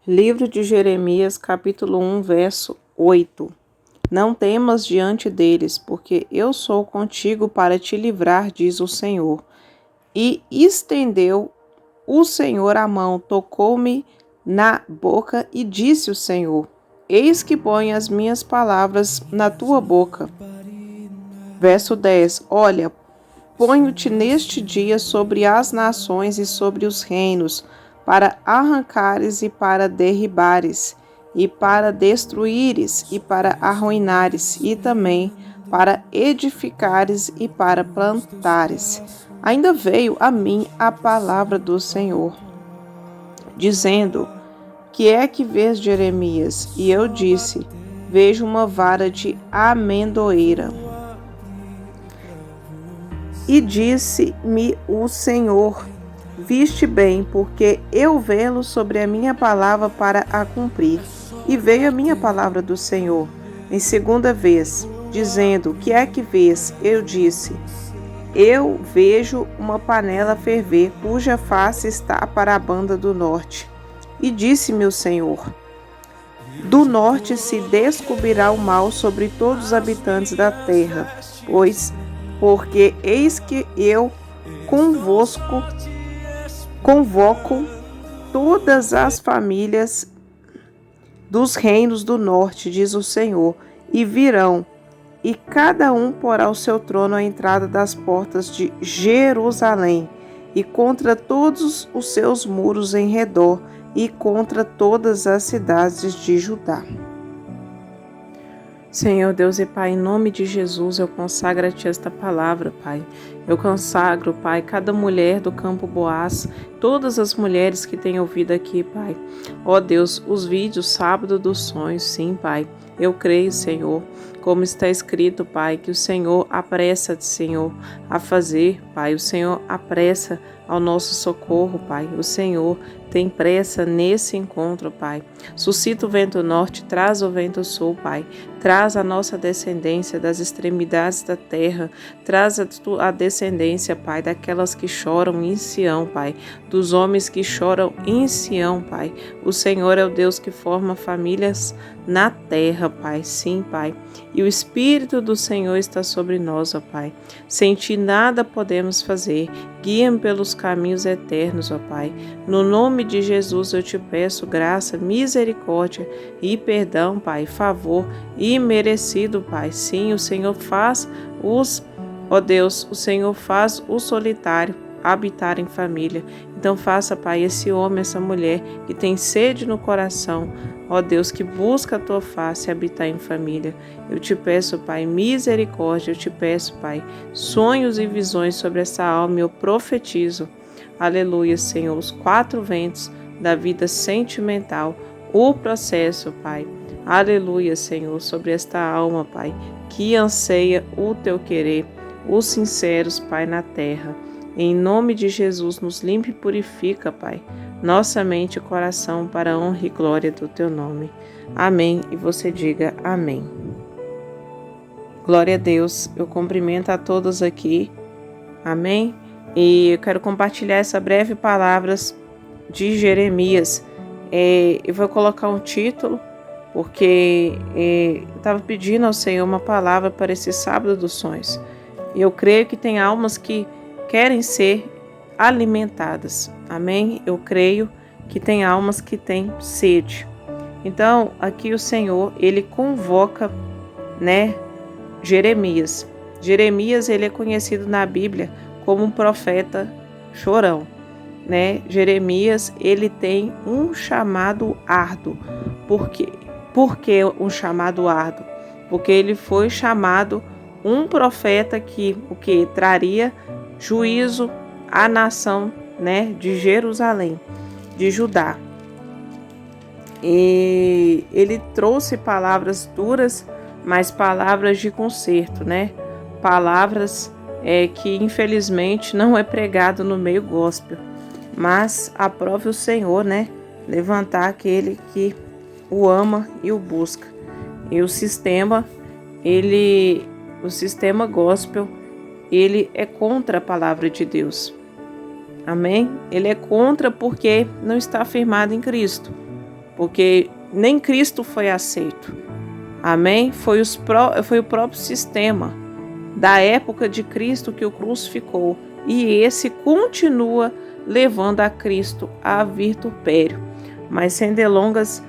Livro de Jeremias, capítulo 1, verso 8. Não temas diante deles, porque eu sou contigo para te livrar, diz o Senhor. E estendeu o Senhor a mão, tocou-me na boca e disse o Senhor: Eis que ponho as minhas palavras na tua boca. Verso 10. Olha, ponho-te neste dia sobre as nações e sobre os reinos, para arrancares e para derribares, e para destruíres e para arruinares, e também para edificares e para plantares. Ainda veio a mim a palavra do Senhor, dizendo: Que é que vês, Jeremias? E eu disse: Vejo uma vara de amendoeira. E disse-me o Senhor: Viste bem, porque eu velo sobre a minha palavra para a cumprir. E veio a minha palavra do Senhor em segunda vez, dizendo: Que é que vês? Eu disse: Eu vejo uma panela ferver, cuja face está para a banda do norte. E disse-me o Senhor: Do norte se descobrirá o mal sobre todos os habitantes da terra, porque eis que eu convoco todas as famílias dos reinos do norte, diz o Senhor, e virão, e cada um porá o seu trono à entrada das portas de Jerusalém, e contra todos os seus muros em redor, e contra todas as cidades de Judá. Senhor Deus e Pai, em nome de Jesus, eu consagro a Ti esta palavra, Pai. Eu consagro, Pai, cada mulher do Campo Boaz, todas as mulheres que têm ouvido aqui, Pai. Ó Deus, os vídeos sábado dos sonhos, sim, Pai. Eu creio, Senhor, como está escrito, Pai, que o Senhor apressa-te, Senhor, a fazer, Pai. O Senhor apressa ao nosso socorro, Pai. O Senhor tem pressa nesse encontro, Pai. Suscita o vento norte, traz o vento sul, Pai. Traz a nossa descendência das extremidades da terra. Traz a descendência, Pai, daquelas que choram em Sião, Pai. Dos homens que choram em Sião, Pai. O Senhor é o Deus que forma famílias na terra, Pai. Sim, Pai. E o Espírito do Senhor está sobre nós, ó Pai. Sem Ti nada podemos fazer. Guia-me pelos caminhos eternos, ó Pai. No nome de Jesus eu te peço graça, misericórdia e perdão, Pai, favor imerecido, Pai. Sim, o Senhor faz ó Deus, o Senhor faz o solitário habitar em família. Então faça, Pai, esse homem, essa mulher que tem sede no coração, ó Deus, que busca a Tua face habitar em família. Eu te peço, Pai, misericórdia, eu te peço, Pai, sonhos e visões sobre essa alma, eu profetizo. Aleluia, Senhor, os 4 ventos da vida sentimental, o processo, Pai. Aleluia, Senhor, sobre esta alma, Pai, que anseia o Teu querer, os sinceros, Pai, na terra. Em nome de Jesus, nos limpe e purifica, Pai, nossa mente e coração para a honra e glória do Teu nome. Amém. E você diga amém. Glória a Deus. Eu cumprimento a todos aqui. Amém. E eu quero compartilhar essa breve palavras de Jeremias. Eu vou colocar um título, porque eu estava pedindo ao Senhor uma palavra para esse sábado dos sonhos. E eu creio que tem almas que querem ser alimentadas. Amém? Eu creio que tem almas que têm sede. Então, aqui o Senhor, Ele convoca, Jeremias. Jeremias, ele é conhecido na Bíblia como um profeta chorão, Jeremias, ele tem um chamado árduo. Por que um chamado árduo? Porque ele foi chamado um profeta que traria juízo à nação, de Jerusalém, de Judá. E ele trouxe palavras duras, mas palavras de conserto, Palavras que infelizmente não é pregado no meio gospel, mas aprove o Senhor, levantar aquele que o ama e o busca. E o sistema gospel, ele é contra a palavra de Deus. Amém? Ele é contra porque não está firmado em Cristo. porque nem Cristo foi aceito. Amém? Foi o próprio sistema da época de Cristo que o crucificou, e esse continua levando a Cristo a vitupério. Mas sem delongas,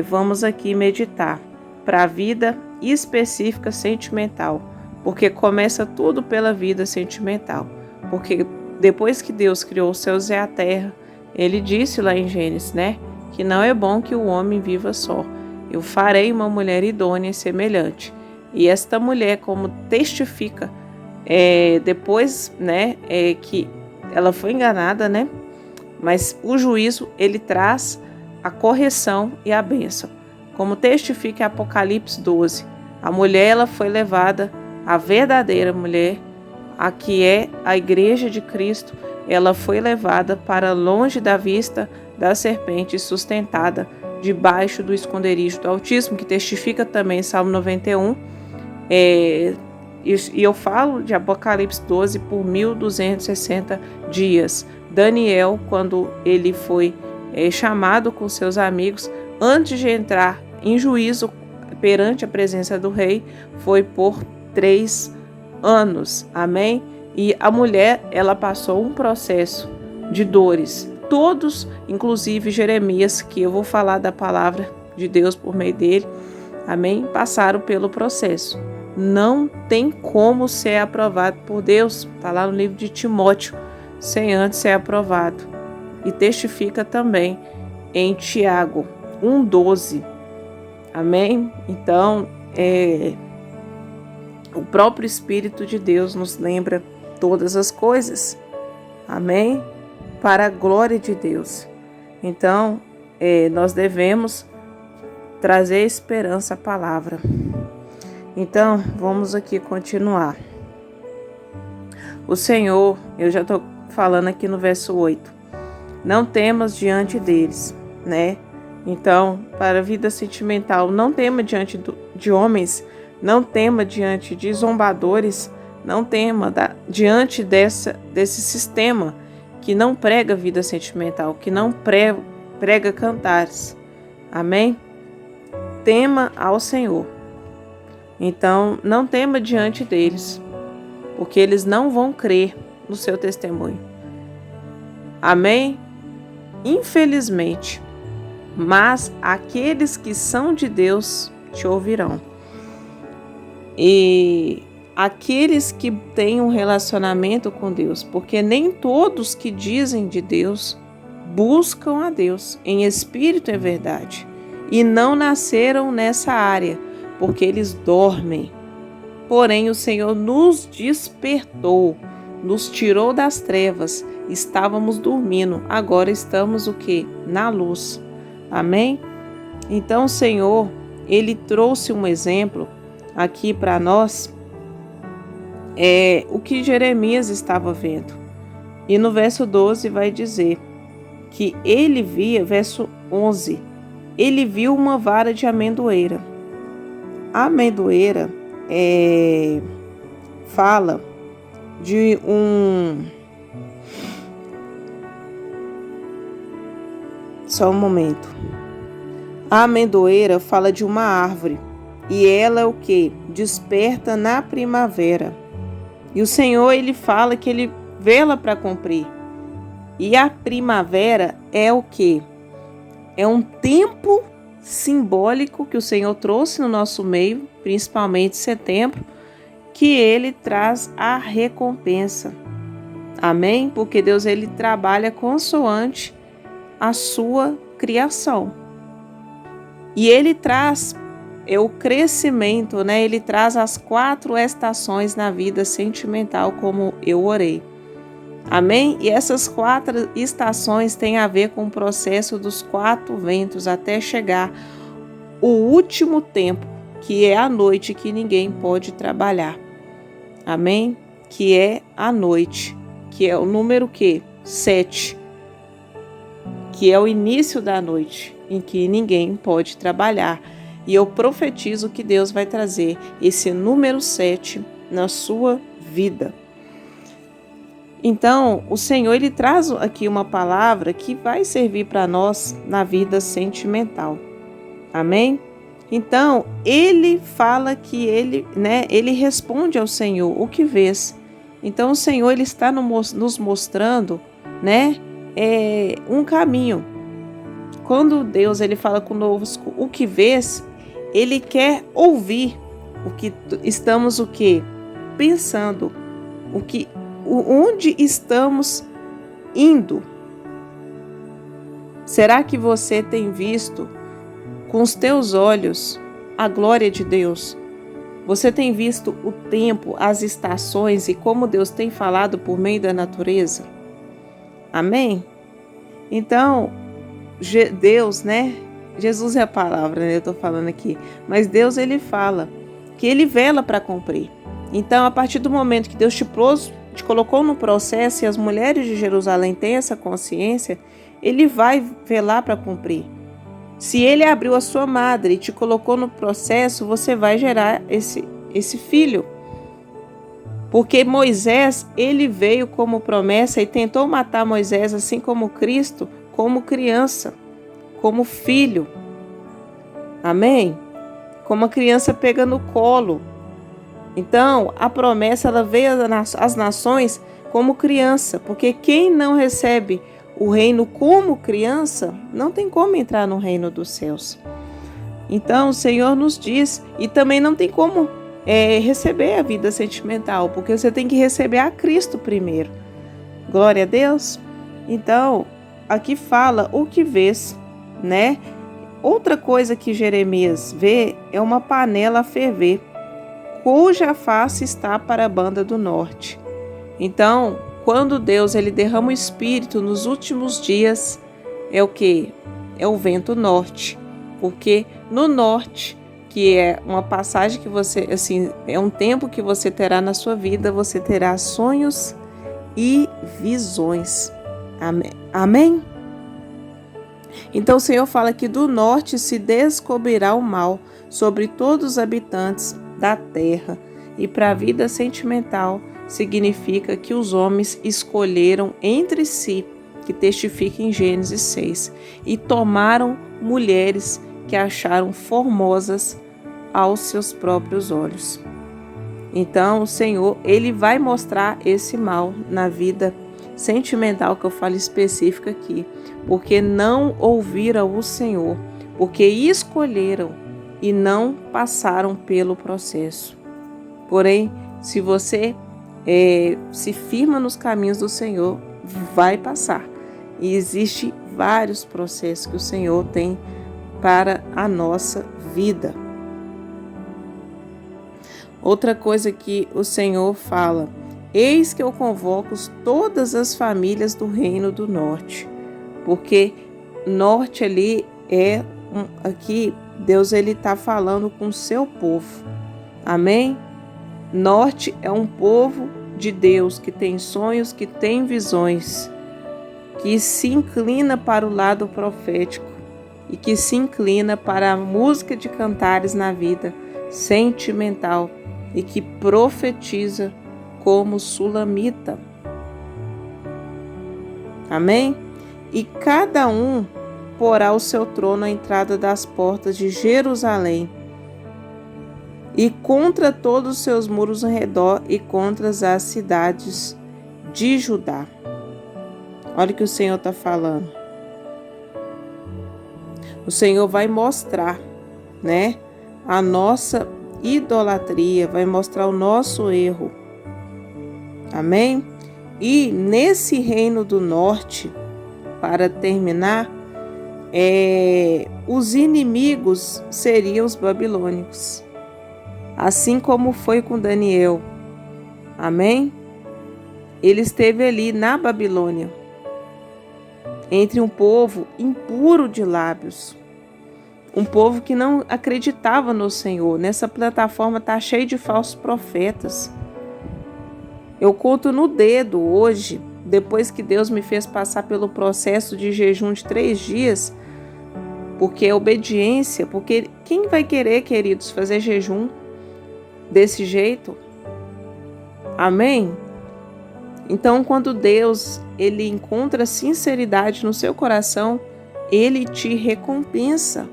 vamos aqui meditar para a vida específica sentimental, porque começa tudo pela vida sentimental. Porque depois que Deus criou os céus e a terra, ele disse lá em Gênesis, né, que não é bom que o homem viva só. Eu farei uma mulher idônea e semelhante. E esta mulher, como testifica, depois, né, que ela foi enganada, né, mas o juízo, ele traz a correção e a bênção. Como testifica Apocalipse 12, a mulher, ela foi levada, a verdadeira mulher, a que é a igreja de Cristo, ela foi levada para longe da vista da serpente, sustentada debaixo do esconderijo do Altíssimo, que testifica também Salmo 91. E eu falo de Apocalipse 12 por 1260 dias. Daniel, quando ele foi chamado com seus amigos, antes de entrar em juízo perante a presença do rei, foi por 3 anos. Amém? E a mulher, ela passou um processo de dores. Todos, inclusive Jeremias, que eu vou falar da palavra de Deus por meio dele, amém? Passaram pelo processo. Não tem como ser aprovado por Deus. Está lá no livro de Timóteo, sem antes ser aprovado. E testifica também em Tiago 1,12. Amém? Então, o próprio Espírito de Deus nos lembra todas as coisas. Amém? Para a glória de Deus. Então, nós devemos trazer esperança à palavra. Então, vamos aqui continuar. O Senhor, eu já estou falando aqui no verso 8. Não temas diante deles, né? Então, para a vida sentimental, não tema diante de homens, não tema diante de zombadores, não tema diante desse sistema que não prega vida sentimental, que não prega cantares. Amém? Tema ao Senhor. Então, não tema diante deles, porque eles não vão crer no seu testemunho. Amém? Infelizmente. Mas aqueles que são de Deus te ouvirão. E aqueles que têm um relacionamento com Deus, porque nem todos que dizem de Deus buscam a Deus em espírito e verdade, e não nasceram nessa área, porque eles dormem. Porém, o Senhor nos despertou, nos tirou das trevas, estávamos dormindo, agora estamos o quê? Na luz. Amém? Então o Senhor, Ele trouxe um exemplo aqui para nós, o que Jeremias estava vendo. E no verso 12 vai dizer que ele via, verso 11, ele viu uma vara de amendoeira. A amendoeira fala de Só um momento. A amendoeira fala de uma árvore, e ela é o que? Desperta na primavera. E o Senhor, Ele fala que Ele vela para cumprir. E a primavera é o que? É um tempo simbólico que o Senhor trouxe no nosso meio, principalmente setembro, que Ele traz a recompensa. Amém? Porque Deus, Ele trabalha consoante a sua criação. E Ele traz o crescimento, né? Ele traz as 4 estações na vida sentimental, como eu orei. Amém? E essas 4 estações têm a ver com o processo dos 4 ventos até chegar o último tempo, que é a noite, que ninguém pode trabalhar. Amém? Que é a noite, que é o número 7, que é o início da noite, em que ninguém pode trabalhar. E eu profetizo que Deus vai trazer esse número 7 na sua vida. Então, o Senhor, Ele traz aqui uma palavra que vai servir para nós na vida sentimental. Amém? Então, Ele fala que Ele responde ao Senhor o que vês. Então, o Senhor, Ele está nos mostrando, um caminho. Quando Deus, Ele fala conosco o que vês, Ele quer ouvir o que estamos pensando, onde estamos indo. Será que você tem visto com os teus olhos a glória de Deus? Você tem visto o tempo, as estações e como Deus tem falado por meio da natureza? Amém? Então, Deus, Jesus é a palavra, eu estou falando aqui. Mas Deus, Ele fala que Ele vela para cumprir. Então, a partir do momento que Deus te colocou no processo e as mulheres de Jerusalém têm essa consciência, Ele vai velar para cumprir. Se Ele abriu a sua madre e te colocou no processo, você vai gerar esse filho. Porque Moisés, ele veio como promessa e tentou matar Moisés, assim como Cristo, como criança, como filho. Amém? Como a criança pega no colo. Então, a promessa, ela veio às nações como criança, porque quem não recebe o reino como criança, não tem como entrar no reino dos céus. Então, o Senhor nos diz, e também não tem como receber a vida sentimental, porque você tem que receber a Cristo primeiro. Glória a Deus. Então, aqui fala o que vês, Outra coisa que Jeremias vê é uma panela a ferver, cuja face está para a banda do norte. Então, quando Deus, Ele derrama o Espírito nos últimos dias, é o quê? É o vento norte, porque no norte, que é uma passagem que você, é um tempo que você terá na sua vida, você terá sonhos e visões. Amém? Então o Senhor fala que do norte se descobrirá o mal sobre todos os habitantes da terra. E para a vida sentimental significa que os homens escolheram entre si, que testifica em Gênesis 6, e tomaram mulheres que acharam formosas aos seus próprios olhos. Então o Senhor, Ele vai mostrar esse mal na vida sentimental que eu falo específica aqui, porque não ouviram o Senhor, porque escolheram e não passaram pelo processo. Porém, se você se firma nos caminhos do Senhor, vai passar. E existe vários processos que o Senhor tem para a nossa vida. Outra coisa que o Senhor fala: eis que eu convoco todas as famílias do reino do norte. Porque norte ali aqui Deus, Ele está falando com o seu povo. Amém? Norte é um povo de Deus que tem sonhos, que tem visões, que se inclina para o lado profético e que se inclina para a música de cantares na vida sentimental e que profetiza como sulamita. Amém? E cada um porá o seu trono à entrada das portas de Jerusalém, e contra todos os seus muros ao redor, e contra as cidades de Judá. Olha o que o Senhor está falando. O Senhor vai mostrar, a nossa idolatria, vai mostrar o nosso erro. Amém? E nesse reino do norte, para terminar, os inimigos seriam os babilônicos, assim como foi com Daniel. Amém? Ele esteve ali na Babilônia, entre um povo impuro de lábios, um povo que não acreditava no Senhor. Nessa plataforma está cheio de falsos profetas. Eu conto no dedo hoje, depois que Deus me fez passar pelo processo de jejum de 3 dias, porque é obediência, porque quem vai querer, queridos, fazer jejum desse jeito? Amém? Então, quando Deus ele encontra sinceridade no seu coração, ele te recompensa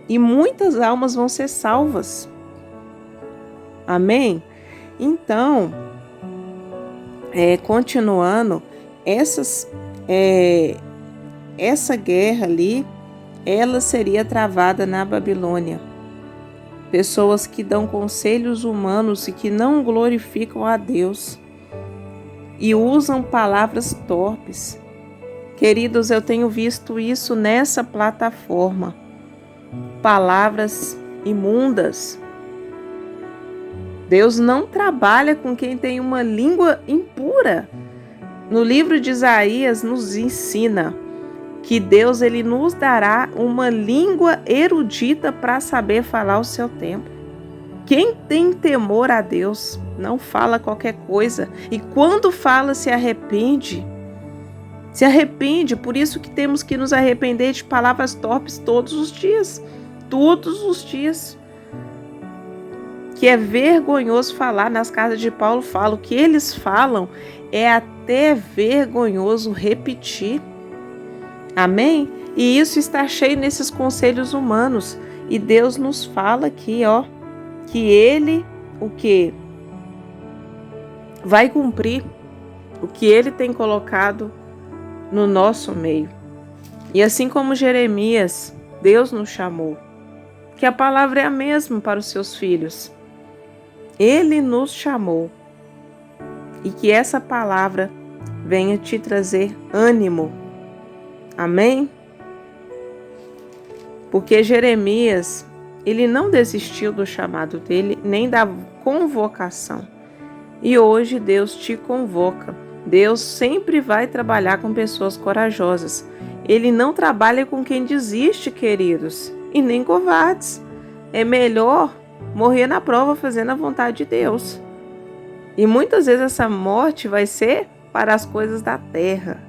e muitas almas vão ser salvas. Amém? Então, continuando, essa guerra ali, ela seria travada na Babilônia. Pessoas que dão conselhos humanos e que não glorificam a Deus e usam palavras torpes. Queridos, eu tenho visto isso nessa plataforma. Palavras imundas. Deus não trabalha com quem tem uma língua impura. No livro de Isaías nos ensina que Deus ele nos dará uma língua erudita para saber falar o seu tempo. Quem tem temor a Deus não fala qualquer coisa e quando fala se arrepende. Se arrepende, por isso que temos que nos arrepender de palavras torpes todos os dias. Todos os dias. Que é vergonhoso falar, nas cartas de Paulo fala, o que eles falam é até vergonhoso repetir. Amém? E isso está cheio nesses conselhos humanos. E Deus nos fala aqui, que Ele, o que? Vai cumprir o que Ele tem colocado no nosso meio. E assim como Jeremias, Deus nos chamou, que a palavra é a mesma para os seus filhos. Ele nos chamou e que essa palavra venha te trazer ânimo. Amém? Porque Jeremias, ele não desistiu do chamado dele, nem da convocação. E hoje Deus te convoca. Deus sempre vai trabalhar com pessoas corajosas. Ele não trabalha com quem desiste, queridos, e nem covardes. É melhor morrer na prova fazendo a vontade de Deus. E muitas vezes essa morte vai ser para as coisas da terra.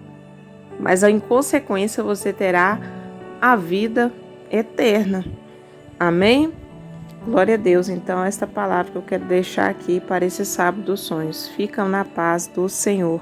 Mas em consequência você terá a vida eterna. Amém? Glória a Deus. Então esta palavra que eu quero deixar aqui para esse sábado dos sonhos. Ficam na paz do Senhor.